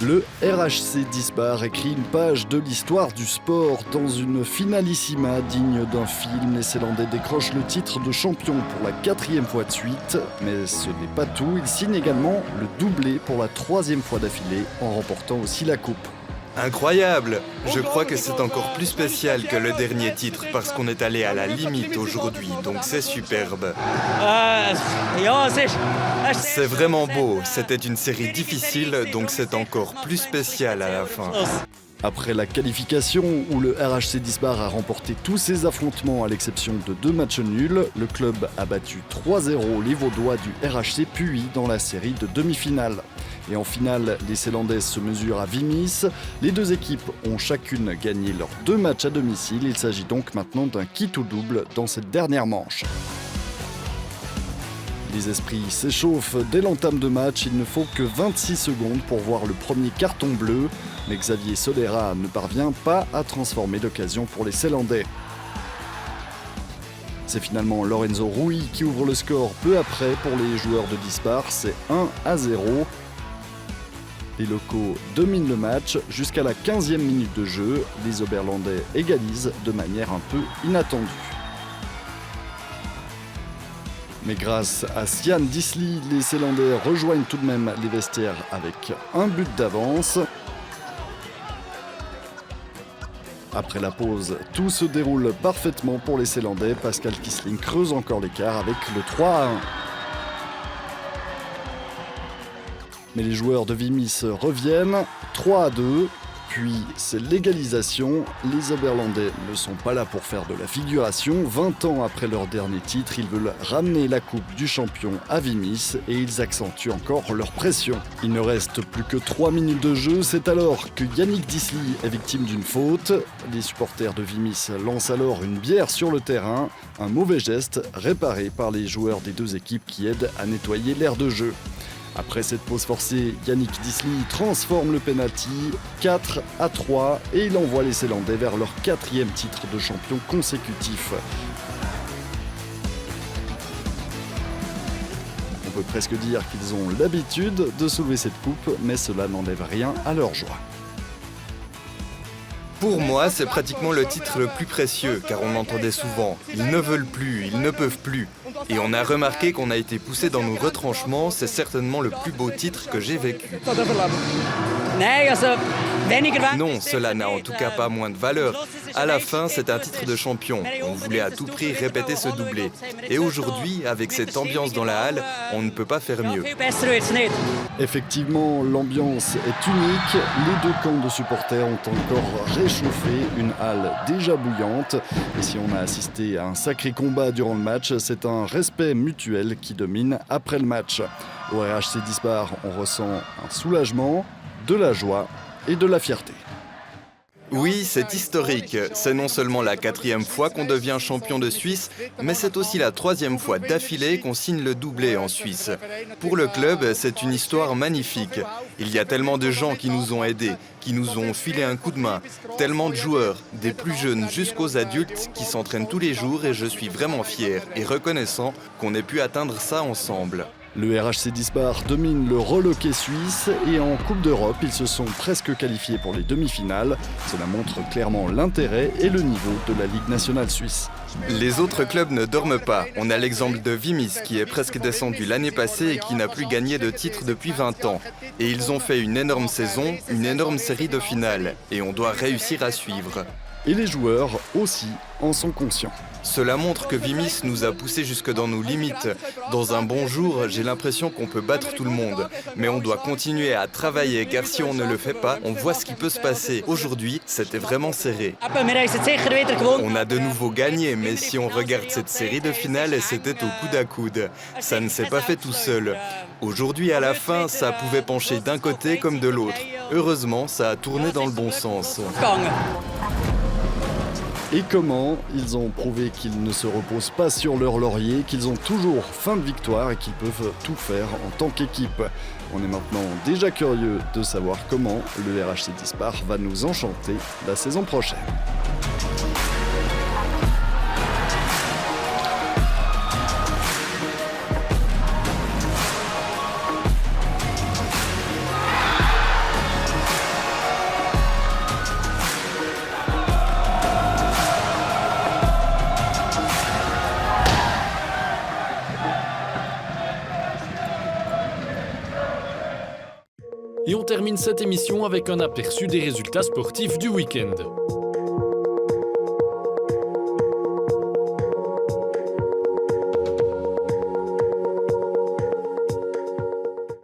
Le RHC Dispar écrit une page de l'histoire du sport. Dans une finalissima digne d'un film, les Ceylandais décrochent le titre de champion pour la 4e fois de suite. Mais ce n'est pas tout, ils signent également le doublé pour la 3e fois d'affilée, en remportant aussi la coupe. Incroyable! Je crois que c'est encore plus spécial que le dernier titre parce qu'on est allé à la limite aujourd'hui, donc c'est superbe. C'est vraiment beau, c'était une série difficile, donc c'est encore plus spécial à la fin. Après la qualification où le RHC Dispar a remporté tous ses affrontements à l'exception de 2 matchs nuls, le club a battu 3-0 les Vaudois du RHC puis dans la série de demi-finale. Et en finale, les Ceylandaises se mesurent à Vimis. Les 2 équipes ont chacune gagné leurs 2 matchs à domicile. Il s'agit donc maintenant d'un quitte ou double dans cette dernière manche. Les esprits s'échauffent dès l'entame de match. Il ne faut que 26 secondes pour voir le premier carton bleu. Mais Xavier Solera ne parvient pas à transformer l'occasion pour les Ceylandais. C'est finalement Lorenzo Rui qui ouvre le score peu après pour les joueurs de Dispar. C'est 1-0. Les locaux dominent le match jusqu'à la 15e minute de jeu. Les Oberlandais égalisent de manière un peu inattendue. Mais grâce à Sian Disly, les Ceylandais rejoignent tout de même les vestiaires avec un but d'avance. Après la pause, tout se déroule parfaitement pour les Ceylandais. Pascal Kissling creuse encore l'écart avec le 3-1. Mais les joueurs de Vimis reviennent, 3-2, puis c'est l'égalisation. Les Oberlandais ne sont pas là pour faire de la figuration. 20 ans après leur dernier titre, ils veulent ramener la coupe du champion à Vimis et ils accentuent encore leur pression. Il ne reste plus que 3 minutes de jeu, c'est alors que Yannick Disly est victime d'une faute. Les supporters de Vimis lancent alors une bière sur le terrain, un mauvais geste réparé par les joueurs des 2 équipes qui aident à nettoyer l'aire de jeu. Après cette pause forcée, Yannick Disly transforme le penalty 4-3 et il envoie les Ceylandais vers leur 4e titre de champion consécutif. On peut presque dire qu'ils ont l'habitude de soulever cette coupe, mais cela n'enlève rien à leur joie. Pour moi, c'est pratiquement le titre le plus précieux, car on entendait souvent « ils ne veulent plus, ils ne peuvent plus ». Et on a remarqué qu'on a été poussé dans nos retranchements, c'est certainement le plus beau titre que j'ai vécu. Non, cela n'a en tout cas pas moins de valeur. À la fin, c'est un titre de champion. On voulait à tout prix répéter ce doublé. Et aujourd'hui, avec cette ambiance dans la halle, on ne peut pas faire mieux. Effectivement, l'ambiance est unique. Les 2 camps de supporters ont encore réchauffé une halle déjà bouillante. Et si on a assisté à un sacré combat durant le match, c'est un respect mutuel qui domine après le match. Au RHC Dispar, on ressent un soulagement, de la joie et de la fierté. Oui, c'est historique. C'est non seulement la 4e fois qu'on devient champion de Suisse, mais c'est aussi la 3e fois d'affilée qu'on signe le doublé en Suisse. Pour le club, c'est une histoire magnifique. Il y a tellement de gens qui nous ont aidés, qui nous ont filé un coup de main, tellement de joueurs, des plus jeunes jusqu'aux adultes qui s'entraînent tous les jours et je suis vraiment fier et reconnaissant qu'on ait pu atteindre ça ensemble. Le RHC Dispar domine le reloqué suisse et en Coupe d'Europe, ils se sont presque qualifiés pour les demi-finales. Cela montre clairement l'intérêt et le niveau de la Ligue nationale suisse. Les autres clubs ne dorment pas. On a l'exemple de Vimis qui est presque descendu l'année passée et qui n'a plus gagné de titre depuis 20 ans. Et ils ont fait une énorme saison, une énorme série de finales. Et on doit réussir à suivre. Et les joueurs aussi en sont conscients. Cela montre que Vimis nous a poussés jusque dans nos limites. Dans un bon jour, j'ai l'impression qu'on peut battre tout le monde. Mais on doit continuer à travailler, car si on ne le fait pas, on voit ce qui peut se passer. Aujourd'hui, c'était vraiment serré. On a de nouveau gagné, mais si on regarde cette série de finales, c'était au coude à coude. Ça ne s'est pas fait tout seul. Aujourd'hui, à la fin, ça pouvait pencher d'un côté comme de l'autre. Heureusement, ça a tourné dans le bon sens. Et comment ils ont prouvé qu'ils ne se reposent pas sur leur laurier, qu'ils ont toujours faim de victoire et qu'ils peuvent tout faire en tant qu'équipe. On est maintenant déjà curieux de savoir comment le RHC Dispar va nous enchanter la saison prochaine. Et on termine cette émission avec un aperçu des résultats sportifs du week-end.